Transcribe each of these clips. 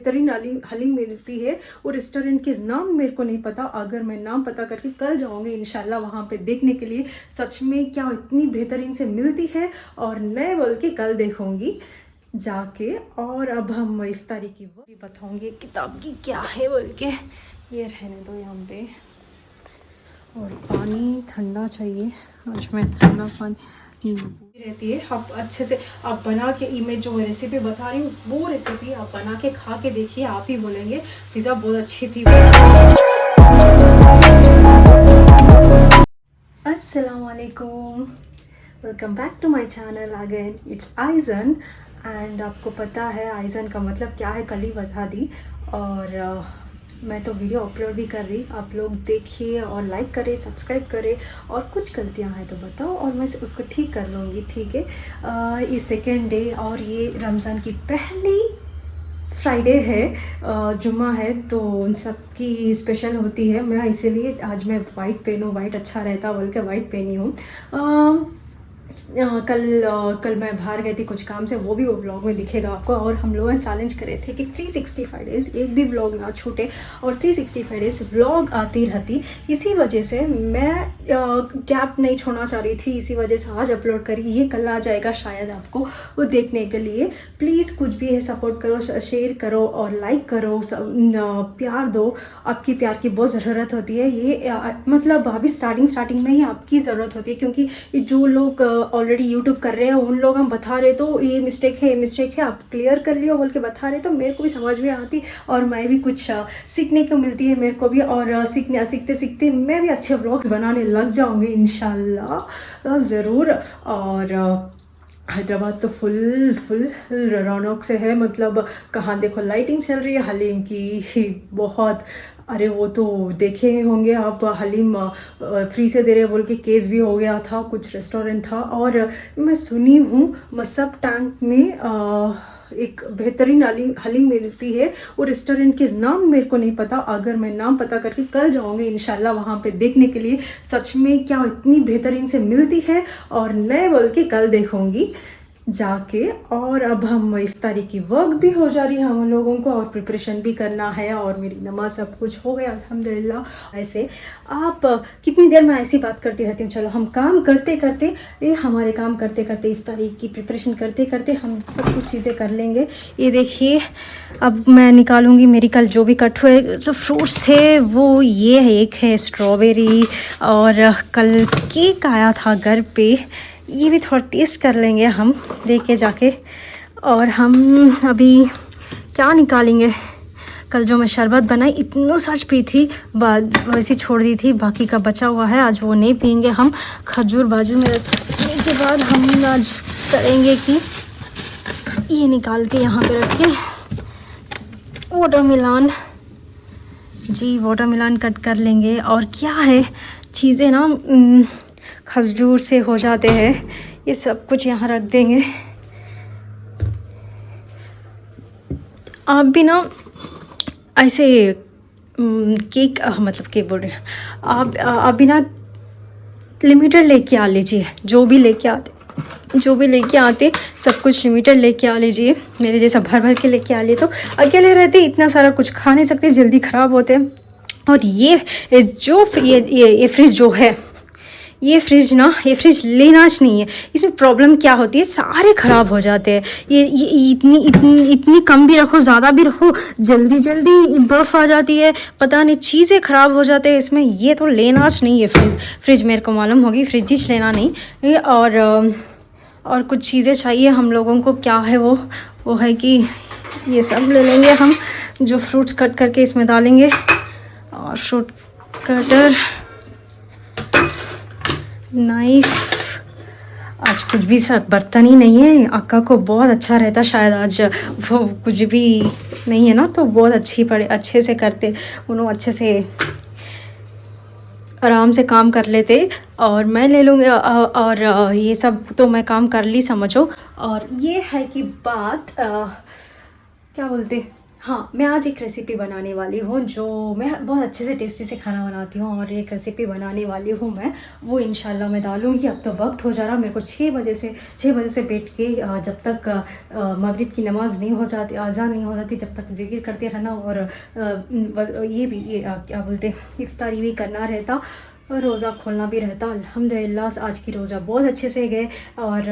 बेहतरीन हलीम मिलती है। और रेस्टोरेंट के नाम मेरे को नहीं पता, अगर मैं नाम पता करके कल जाऊंगी इंशाल्लाह वहाँ पे देखने के लिए सच में क्या इतनी बेहतरीन से मिलती है। और मैं बोल के कल देखूंगी जाके। और अब हम इफ्तारी की वो भी बताऊंगी किताब की क्या है बोल के। ये रहने दो यहाँ पे। और पानी ठंडा चाहिए, आज मैं ठंडा पानी रहती है। आप अच्छे से आप बना के इमेज जो रेसिपी बता रही हूँ वो रेसिपी आप बना के खा के देखिए, आप ही बोलेंगे पिज़्ज़ा बहुत अच्छी थी। अस्सलाम वालेकुम, welcome back to my channel again, it's Aizan. And आपको पता है आइजन का मतलब क्या है, कल ही बता दी। और मैं तो वीडियो अपलोड भी कर रही, आप लोग देखिए और लाइक करें, सब्सक्राइब करें। और कुछ गलतियां हैं तो बताओ और मैं उसको ठीक कर लूँगी, ठीक है। ये सेकेंड डे और ये रमज़ान की पहली फ्राइडे है, जुम्मा है, तो उन सब की स्पेशल होती है। मैं इसीलिए आज मैं वाइट पहनूँ, वाइट अच्छा रहता बोल के वाइट पहनी हूँ। कल मैं बाहर गई थी कुछ काम से, वो भी वो व्लॉग में दिखेगा आपको। और हम लोग चैलेंज करे थे कि 365 डेज़ एक भी व्लॉग ना छूटे और 365 डेज़ व्लॉग आती रहती। इसी वजह से मैं गैप नहीं छोड़ना चाह रही थी, इसी वजह से आज अपलोड करी। ये कल आ जाएगा शायद आपको वो देखने के लिए। प्लीज़ कुछ भी है सपोर्ट करो, शेयर करो और लाइक करो, प्यार दो। आपकी प्यार की बहुत ज़रूरत होती है। ये मतलब अभी स्टार्टिंग में ही आपकी ज़रूरत होती है, क्योंकि जो लोग ऑलरेडी यूट्यूब कर रहे हैं उन लोग हम बता रहे तो ये मिस्टेक है आप क्लियर कर लियो बोल के बता रहे, तो मेरे को भी समझ में आती और मैं भी कुछ सीखने को मिलती है मेरे को भी। और सीखते सीखते मैं भी अच्छे व्लॉग्स बनाने लग जाऊंगी इंशाल्लाह ज़रूर। और हैदराबाद तो फुल रौनक से है, मतलब कहाँ देखो लाइटिंग चल रही है हलीम की बहुत। अरे वो तो देखे होंगे आप, हलीम फ्री से दे रहे बोल के केस भी हो गया था, कुछ रेस्टोरेंट था। और मैं सुनी हूँ मसब टैंक में एक बेहतरीन हलीम मिलती है। और रेस्टोरेंट के नाम मेरे को नहीं पता, अगर मैं नाम पता करके कल जाऊंगी इंशाल्लाह वहाँ पे देखने के लिए सच में क्या इतनी बेहतरीन से मिलती है। और मैं बोल के कल देखूंगी जाके। और अब हम इफ्तारी की वर्क भी हो जा रही है हम लोगों को, और प्रिपरेशन भी करना है। और मेरी नमाज सब कुछ हो गया अल्हम्दुलिल्लाह। ऐसे आप कितनी देर में ऐसी बात करती रहती हूँ। चलो हम काम करते करते हमारे काम करते करते इफ्तारी की प्रिपरेशन करते करते हम सब कुछ चीज़ें कर लेंगे। ये देखिए अब मैं निकालूंगी मेरी कल जो भी कट हुए जो फ्रूट्स थे वो। ये है, एक है स्ट्रॉबेरी, और कल केक आया था घर पे, ये भी थोड़ा टेस्ट कर लेंगे हम देख के जाके। और हम अभी क्या निकालेंगे, कल जो मैं शरबत बनाई इतनी सच पी थी, वैसे छोड़ दी थी, बाकी का बचा हुआ है, आज वो नहीं पियेंगे हम। खजूर बाजू में रखने के बाद हम आज करेंगे कि ये निकाल के यहाँ पे रख के वाटरमेलन, जी वाटरमेलन कट कर लेंगे। और क्या है चीज़ें ना खजूर से हो जाते हैं, ये सब कुछ यहाँ रख देंगे। आप भी ना ऐसे केक मतलब केक बोल रहे हैं आप भी ना लिमिटेड लेके आ लीजिए, जो भी लेके आते सब कुछ लिमिटेड लेके आ लीजिए। मेरे जैसा भर भर के लेके आ लिए तो अकेले रहते इतना सारा कुछ खा नहीं सकते, जल्दी ख़राब होते हैं। और ये फ्रिज जो है, ये फ्रिज लेना नहीं है। इसमें प्रॉब्लम क्या होती है, सारे ख़राब हो जाते हैं। ये इतनी कम भी रखो, ज़्यादा भी रखो, जल्दी बर्फ़ आ जाती है, पता नहीं चीज़ें ख़राब हो जाते हैं इसमें। ये तो लेना नहीं है फ्रिज मेरे को मालूम होगी, फ्रिज ही लेना नहीं। और कुछ चीज़ें चाहिए हम लोगों को, क्या है वो है कि ये सब ले लेंगे हम, जो फ्रूट्स कट करके इसमें डालेंगे। और फ्रूट कटर, नाइफ, आज कुछ भी सब बर्तन ही नहीं है। अक्का को बहुत अच्छा रहता शायद, आज वो कुछ भी नहीं है ना तो बहुत अच्छे से करते उन्होंने, अच्छे से आराम से काम कर लेते। और मैं ले लूँगी और ये सब तो मैं काम कर ली समझो। और ये है कि बात क्या बोलते हाँ, मैं आज एक रेसिपी बनाने वाली हूँ जो मैं बहुत अच्छे से टेस्टी से खाना बनाती हूँ, और एक रेसिपी बनाने वाली हूँ मैं, वो इंशाल्लाह मैं डालूँगी। अब तो वक्त हो जा रहा, मेरे को 6 बजे से बैठ के जब तक मगरिब की नमाज़ नहीं हो जाती, अज़ान नहीं हो जाती, जब तक ज़िक्र करते रहना, और क्या बोलते हैं, इफ्तारी भी करना रहता, और रोज़ा खोलना भी रहता। अल्हम्दुलिल्लाह आज की रोज़ा बहुत अच्छे से गए, और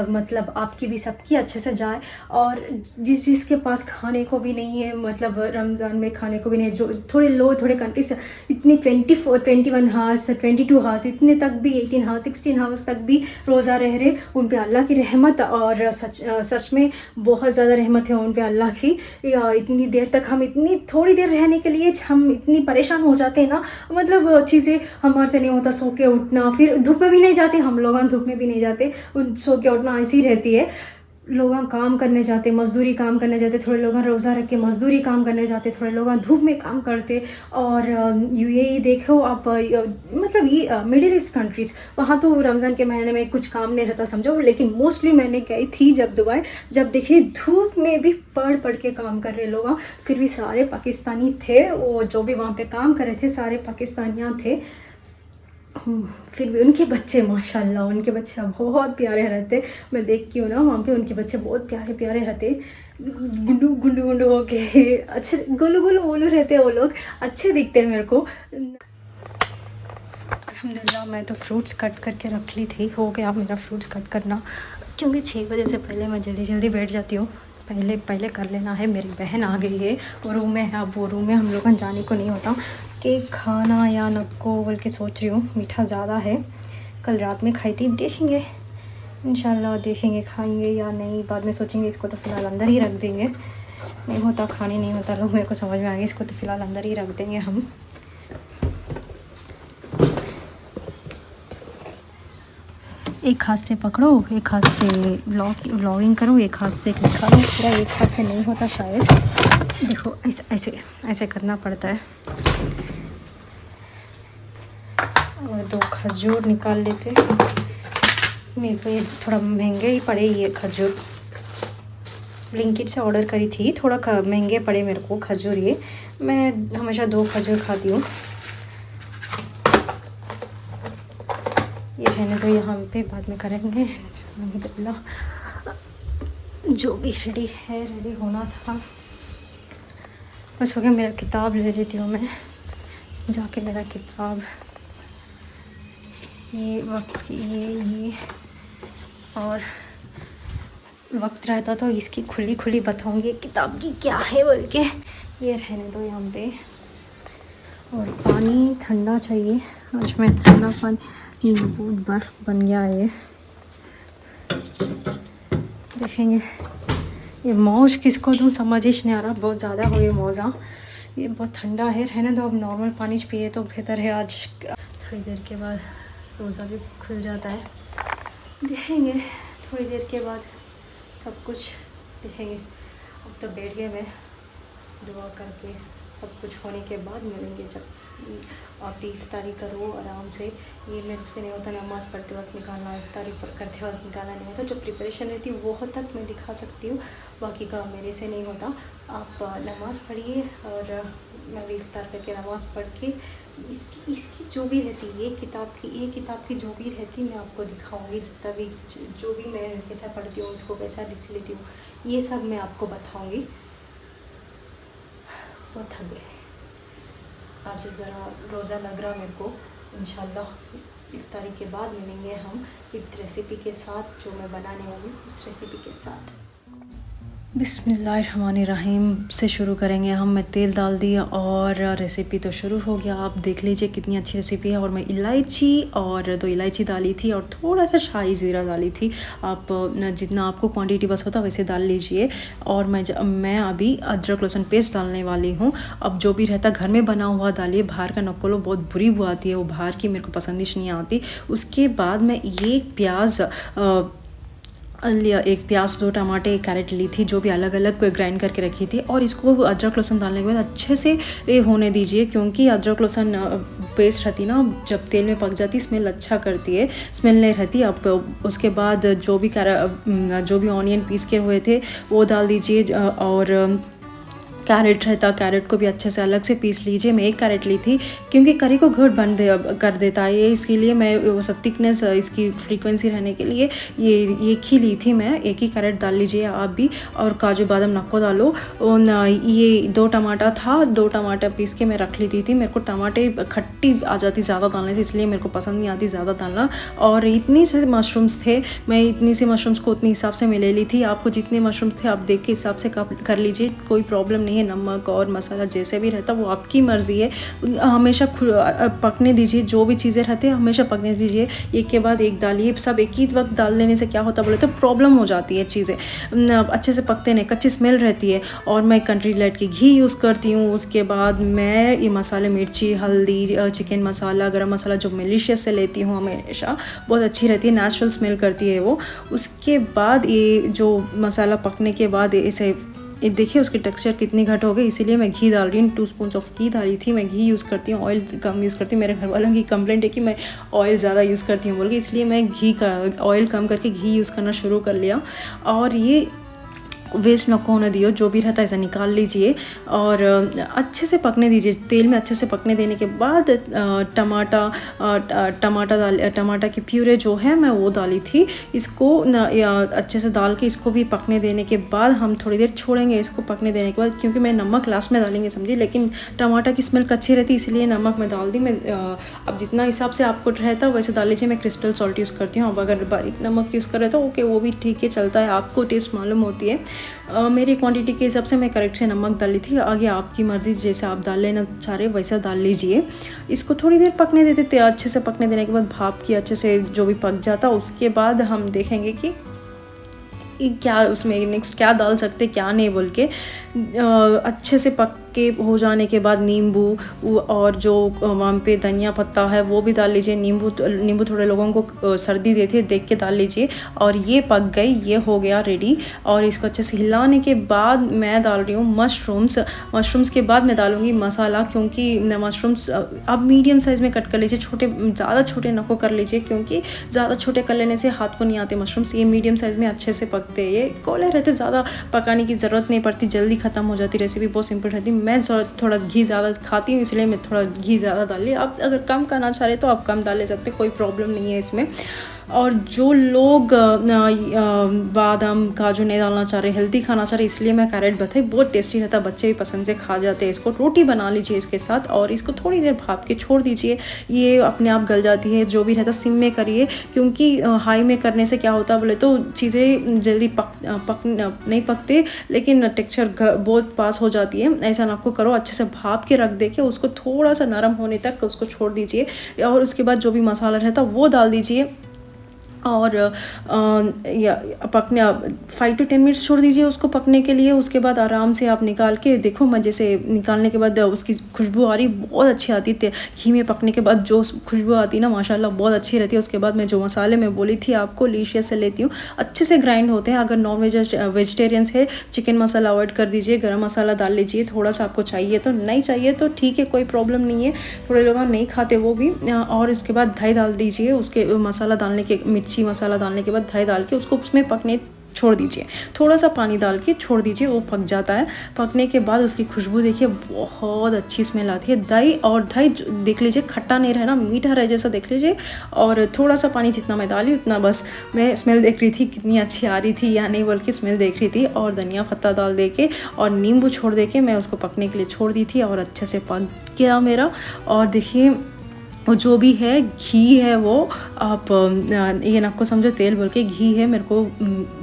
मतलब आपकी भी सबकी अच्छे से जाए। और जिसके पास खाने को भी नहीं है, मतलब रमज़ान में खाने को भी नहीं है, जो थोड़े कंट्रीज इतनी 21 हावर्स 22 हावर्स इतने तक भी 18 हावर्स 16 हावर्स तक भी रोज़ा रह रहे, उन पे अल्लाह की रहमत, और सच में बहुत ज़्यादा रहमत है उन पे अल्लाह की। इतनी देर तक हम, इतनी थोड़ी देर रहने के लिए हम इतनी परेशान हो जाते हैं ना, मतलब चीज़ें हमारे से नहीं होता, सो के उठना, फिर धूप में भी नहीं जाते हम लोग, धूप में भी नहीं जाते, सो के उठना ऐसी रहती है। लोग काम करने जाते, मजदूरी काम करने जाते, थोड़े लोग रोज़ा रख के मजदूरी काम करने जाते, थोड़े लोग धूप में काम करते। और यूएई देखो आप, मतलब ये मिडिल ईस्ट कंट्रीज़, वहाँ तो रमज़ान के महीने में कुछ काम नहीं रहता समझो, लेकिन मोस्टली मैंने गई थी जब दुबई, जब देखी धूप में भी पढ़ के काम कर रहे लोग, फिर भी सारे पाकिस्तानी थे, वो जो भी वहाँ पे काम कर रहे थे सारे पाकिस्तानियाँ थे। फिर भी उनके बच्चे माशाल्लाह, उनके बच्चे बहुत प्यारे रहते। मैं देखती हूँ ना वहाँ पे, उनके बच्चे बहुत प्यारे प्यारे रहते, गुंडू गुंडू गुंडू हो के, अच्छे गोलू गोलू गोलू रहते हैं वो लोग, अच्छे दिखते हैं मेरे को। अल्हम्दुलिल्लाह मैं तो फ्रूट्स कट करके रख ली थी, हो गया मेरा फ्रूट्स कट करना, क्योंकि 6 बजे से पहले मैं जल्दी बैठ जाती हूँ। पहले कर लेना है। मेरी बहन आ गई है, वो रूम में है, अब वो रूम में हम लोग जाने को नहीं होता, केक खाना या नको बोल के सोच रही हूँ। मीठा ज़्यादा है, कल रात में खाई थी, देखेंगे इंशाल्लाह, देखेंगे खाएंगे या नहीं, बाद में सोचेंगे। इसको तो फ़िलहाल अंदर ही रख देंगे, नहीं होता खाने नहीं होता लोग, मेरे को समझ में आ गया, इसको तो फ़िलहाल अंदर ही रख देंगे हम। एक हाथ से पकड़ो, एक हाथ से व्लॉगिंग करो, एक हाथ से निकालो, पूरा एक हाथ से नहीं होता शायद। देखो ऐसे करना पड़ता है। और 2 खजूर निकाल लेते। मेरे को ये थोड़ा महंगे ही पड़े ये खजूर, ब्लिंकिट से ऑर्डर करी थी, थोड़ा महंगे पड़े मेरे को खजूर। ये मैं हमेशा 2 खजूर खाती हूँ। ये रहने दो यहाँ पे, बाद में करेंगे अल्हम्दुलिल्लाह। जो भी रेडी होना था बस हो गया। मेरा किताब ले लेती हूँ मैं जाके, मेरा किताब, ये वक्त ये और वक्त रहता तो इसकी खुली बताऊँगी किताब की क्या है बोल के। ये रहने दो यहाँ पे। और पानी ठंडा चाहिए, आज मैं ठंडा पानी, बहुत बर्फ़ बन गया है ये। देखेंगे ये मौज किसको दूँ, समझ ही नहीं आ रहा, बहुत ज़्यादा हो गई मौजा। ये बहुत ठंडा है, रहने दो, अब नॉर्मल पानी पिए तो बेहतर है। आज थोड़ी देर के बाद रोज़ा भी खुल जाता है, देखेंगे थोड़ी देर के बाद सब कुछ देखेंगे। अब तो बैठ गए, मैं दुआ करके सब कुछ होने के बाद मिलेंगे। जब आप भी इफ्तारी करो आराम से, ये मेरे से नहीं होता, नमाज़ पढ़ते वक्त निकालना, इफ्तारी करते वक्त निकालना नहीं होता। जो प्रिपरेशन रहती है वो तक मैं दिखा सकती हूँ, बाकी का मेरे से नहीं होता। आप नमाज़ पढ़िए और मैं भी इफ्तार करके नमाज़ पढ़ के इसकी जो भी रहती है, ये किताब की जो भी रहती मैं आपको दिखाऊंगी। जितना भी जो भी मैं कैसा पढ़ती हूँ, उसको कैसा लिख लेती हूँ, ये सब मैं आपको बताऊँगी। बहुत थक गए आज, ज़रा रोज़ा लग रहा मेरे को। इंशाल्लाह इफ्तारी के बाद मिलेंगे हम एक रेसिपी के साथ, जो मैं बनाने वाली हूँ उस रेसिपी के साथ। बिस्मिल्लाहिर्रहमानिर्रहीम से शुरू करेंगे हम। मैं तेल डाल दिया और रेसिपी तो शुरू हो गया। आप देख लीजिए कितनी अच्छी रेसिपी है। और मैं इलायची और 2 इलायची डाली थी और थोड़ा सा शाही ज़ीरा डाली थी। आप जितना आपको क्वांटिटी बस होता वैसे डाल लीजिए। और मैं अभी अदरक लहसुन पेस्ट डालने वाली हूँ। अब जो भी रहता घर में बना हुआ डालिए, बाहर का नकोलो बहुत बुरी बू आती है, वो बाहर की मेरे को पसंदिश नहीं आती। उसके बाद मैं ये प्याज लिया, 1 प्याज 2 टमाटर 1 कैरेट ली थी, जो भी अलग अलग ग्राइंड करके रखी थी। और इसको अदरक लहसुन डालने के बाद अच्छे से होने दीजिए, क्योंकि अदरक लहसुन पेस्ट रहती ना, जब तेल में पक जाती स्मेल अच्छा करती है, स्मेल नहीं रहती। अब उसके बाद जो भी ऑनियन पीस के हुए थे वो डाल दीजिए। और कैरेट रहता, कैरेट को भी अच्छे से अलग से पीस लीजिए। मैं एक कैरेट ली थी क्योंकि करी को घट बन कर देता है ये, इसके लिए मैं वो थिकनेस इसकी फ्रीक्वेंसी रहने के लिए ये एक ही ली थी मैं। एक ही कैरेट डाल लीजिए आप भी, और काजू बादाम नको डालो। ये 2 टमाटर था, 2 टमाटर पीस के मैं रख ली थी। मेरे को टमाटे खट्टी आ जाती ज़्यादा डालने से, इसलिए मेरे को पसंद नहीं आती ज़्यादा डालना। और इतनी से मशरूम्स थे, मैं इतनी से मशरूम्स को उतनी हिसाब से मैं ले ली थी। आपको जितने मशरूम्स थे आप देख के हिसाब से कर लीजिए, कोई प्रॉब्लम नहीं है। नमक और मसाला जैसे भी रहता वो आपकी मर्ज़ी है। हमेशा पकने दीजिए, जो भी चीज़ें रहती हैं हमेशा पकने दीजिए, एक के बाद एक डालिए। सब एक ही वक्त डाल देने से क्या होता बोले तो प्रॉब्लम हो जाती है, चीज़ें अच्छे से पकते नहीं, कच्ची स्मेल रहती है। और मैं कंट्री लाइट की घी यूज़ करती हूँ। उसके बाद मैं ये मसाले, मिर्ची, हल्दी, चिकन मसाला, गरम मसाला जो मिलिशियस से लेती हूँ हमेशा, बहुत अच्छी रहती है, नेचुरल स्मेल करती है वो। उसके बाद ये जो मसाला पकने के बाद इसे देखिए उसकी टेक्सचर कितनी घट हो गई, इसीलिए मैं घी डाल रही हूँ। 2 स्पून ऑफ घी डाली थी। मैं घी यूज़ करती हूँ, ऑयल कम यूज़ करती हूँ। मेरे घर वालों की कंप्लेंट है कि मैं ऑयल ज़्यादा यूज़ करती हूँ बोल के, इसलिए मैं ऑयल कम करके घी यूज़ करना शुरू कर लिया। और ये वेस्ट नको होने दियो, जो भी रहता है ऐसा निकाल लीजिए और अच्छे से पकने दीजिए। तेल में अच्छे से पकने देने के बाद टमाटर की प्यूरे जो है मैं वो डाली थी। इसको अच्छे से डाल के इसको भी पकने देने के बाद हम थोड़ी देर छोड़ेंगे इसको पकने देने के बाद, क्योंकि मैं नमक लास्ट में डालेंगे समझिए, लेकिन टमाटर की स्मेल कच्ची रहती इसलिए नमक मैं डाल दी। मैं अब जितना हिसाब से आपको रहता है वैसे डाल लीजिए। मैं क्रिस्टल सॉल्ट यूज़ करती हूँ। अब अगर बारीक नमक यूज़ कर रहे तो ओके, वो भी ठीक है, चलता है, आपको टेस्ट मालूम होती है। मेरी क्वांटिटी के हिसाब से मैं करेक्ट से नमक डाली थी। आगे आपकी मर्ज़ी, जैसे आप डाल लेना चाह रहे वैसा डाल लीजिए। इसको थोड़ी देर पकने देते थे। अच्छे से पकने देने के बाद भाप की अच्छे से जो भी पक जाता, उसके बाद हम देखेंगे कि क्या उसमें नेक्स्ट क्या डाल सकते क्या नहीं बोल के। अच्छे से पक के हो जाने के बाद नींबू और जो वहाँ पे धनिया पत्ता है वो भी डाल लीजिए। नींबू थोड़े लोगों को सर्दी देती है, देख के डाल लीजिए। और ये पक गई, ये हो गया रेडी। और इसको अच्छे से हिलाने के बाद मैं डाल रही हूँ मशरूम्स के बाद मैं डालूँगी मसाला, क्योंकि मशरूम्स अब मीडियम साइज़ में कट कर लीजिए, ज़्यादा छोटे नको कर लीजिए, क्योंकि ज़्यादा छोटे कर लेने से हाथ को नहीं आते मशरूम्स। ये मीडियम साइज़ में अच्छे से पकते हैं, ये कोले रहते, ज़्यादा पकाने की ज़रूरत नहीं पड़ती, जल्दी ख़त्म हो जाती। रेसिपी बहुत सिंपल रहती। मैं थोड़ा घी ज़्यादा खाती हूँ इसलिए मैं थोड़ा घी ज़्यादा डाल लिया। आप अगर कम करना चाह रहे तो आप कम डाल ले सकते, कोई प्रॉब्लम नहीं है इसमें। और जो लोग बादाम काजू नहीं डालना चाह रहे, हेल्दी खाना चाह रहे, इसलिए मैं कैरेट बताई, बहुत टेस्टी रहता, बच्चे भी पसंद से खा जाते हैं इसको। रोटी बना लीजिए इसके साथ और इसको थोड़ी देर भाप के छोड़ दीजिए, ये अपने आप गल जाती है। जो भी रहता सिम में करिए, क्योंकि हाई में करने से क्या होता बोले तो चीज़ें जल्दी नहीं पकते, लेकिन टेक्सचर बहुत पास हो जाती है। ऐसा ना करो, अच्छे से भाप के रख दे के उसको थोड़ा सा नरम होने तक उसको छोड़ दीजिए। और उसके बाद जो भी मसाला रहता वो डाल दीजिए और पकने 5 to 10 मिनट्स छोड़ दीजिए उसको पकने के लिए। उसके बाद आराम से आप निकाल के देखो, मैं जैसे निकालने के बाद उसकी खुशबू आ रही, बहुत अच्छी आती है। घी में पकने के बाद जो खुशबू आती है ना, माशाल्लाह बहुत अच्छी रहती है। उसके बाद मैं जो मसाले मैं बोली थी आपको लिशियस से लेती हूँ, अच्छे से ग्राइंड होते हैं। अगर नॉन वेजिटेरियंस है, चिकन मसाला अवॉइड कर दीजिए, गरम मसाला डाल लीजिए थोड़ा सा, आपको चाहिए तो, नहीं चाहिए तो ठीक है, कोई प्रॉब्लम नहीं है। थोड़े लोग नहीं खाते वो भी। और इसके बाद दही डाल दीजिए, उसके मसाला डालने के मिर्ची मसाला डालने के बाद दही डाल के उसको उसमें पकने छोड़ दीजिए। थोड़ा सा पानी डाल के छोड़ दीजिए, वो पक जाता है। पकने के बाद उसकी खुशबू देखिए, बहुत अच्छी स्मेल आती है। दही देख लीजिए, खट्टा नहीं रहना, मीठा रहे जैसा देख लीजिए। और थोड़ा सा पानी जितना मैं डाली उतना बस। मैं स्मेल देख रही थी कितनी अच्छी आ रही थी या नहीं बोल के स्मेल देख रही थी। और धनिया पत्ता डाल दे के और नींबू छोड़ दे के मैं उसको पकने के लिए छोड़ दी थी और अच्छे से पक गया मेरा। और देखिए और जो भी है घी है वो आप ये ना को समझो तेल बोल के, घी है। मेरे को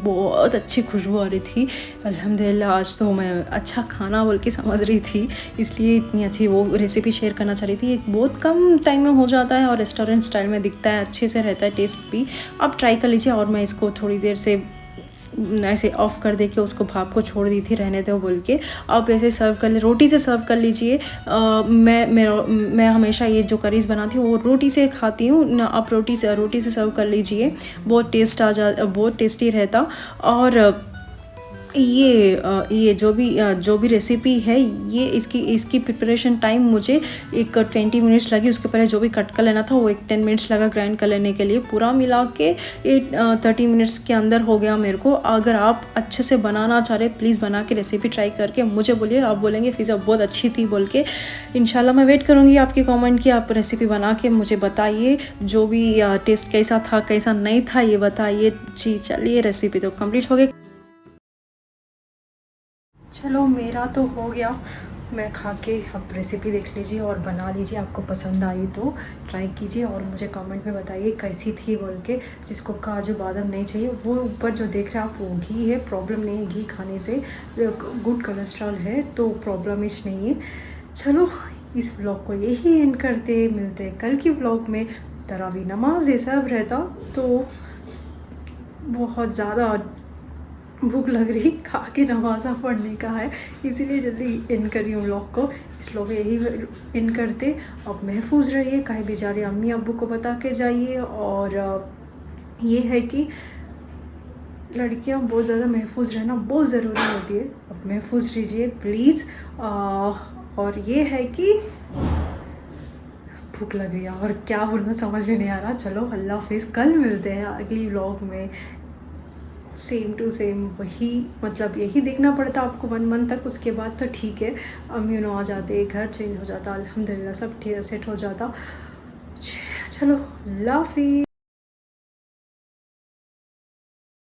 बहुत अच्छी खुशबू आ रही थी अल्हम्दुलिल्लाह। आज तो मैं अच्छा खाना बोल के समझ रही थी, इसलिए इतनी अच्छी वो रेसिपी शेयर करना चाह रही थी। बहुत कम टाइम में हो जाता है और रेस्टोरेंट स्टाइल में दिखता है, अच्छे से रहता है, टेस्ट भी। आप ट्राई कर लीजिए। और मैं इसको थोड़ी देर से ऐसे ऑफ़ कर दे के उसको भाप को छोड़ दी थी, रहने दो बोल के। आप ऐसे सर्व कर ले, रोटी से सर्व कर लीजिए। मैं हमेशा ये जो करीज़ बनाती हूँ वो रोटी से खाती हूँ। आप रोटी से सर्व कर लीजिए, बहुत टेस्टी रहता। और ये जो भी रेसिपी है, ये इसकी प्रिपरेशन टाइम मुझे एक 20 मिनट्स लगी। उसके पहले जो भी कट कर लेना था वो एक 10 मिनट्स लगा ग्राइंड कर लेने के लिए। पूरा मिला के 30 मिनट्स के अंदर हो गया मेरे को। अगर आप अच्छे से बनाना चाह रहे, प्लीज़ बना के रेसिपी ट्राई करके मुझे बोलिए। आप बोलेंगे फिज़ा बहुत अच्छी थी बोल के। इंशाल्लाह मैं वेट करूँगी आपके कमेंट की। आप रेसिपी बना के मुझे बताइए, जो भी टेस्ट कैसा था कैसा नहीं था ये बताइए जी। चलिए, रेसिपी तो कंप्लीट हो गई। चलो, मेरा तो हो गया। मैं खा के आप रेसिपी देख लीजिए और बना लीजिए। आपको पसंद आई तो ट्राई कीजिए और मुझे कमेंट में बताइए कैसी थी बोल के। जिसको काजू बादाम नहीं चाहिए, वो ऊपर जो देख रहे हैं आप वो घी है, प्रॉब्लम नहीं है घी खाने से। गुड कोलेस्ट्रॉल है तो प्रॉब्लम इस नहीं है। चलो, इस व्लॉग को यही एंड करते, मिलते हैं कल की व्लॉग में। तरावी नमाज ये सब रहता तो बहुत ज़्यादा भूख लग रही, खा के नमाज़ा पढ़ने का है, इसीलिए जल्दी एंड करी हूँ व्लॉग को। इस व्लॉग यही एंड करते। अब महफूज रहिए, कहीं भी जा रही अम्मी अब्बू को बता के जाइए। और ये है कि लड़कियाँ बहुत ज़्यादा महफूज रहना बहुत ज़रूरी होती है। अब महफूज रहिए प्लीज़। और ये है कि भूख लग रही है और क्या बोलना समझ में नहीं आ रहा। चलो, अल्लाह हाफिज़। कल मिलते हैं अगली व्लॉग में, सेम टू सेम वही। मतलब यही देखना पड़ता आपको 1 मंथ तक। उसके बाद तो ठीक है, इम्यूनो आ जाते, घर चेंज हो जाता, अल्हम्दुलिल्लाह सब सेट हो जाता। चलो, अल्लाह हाफिज़।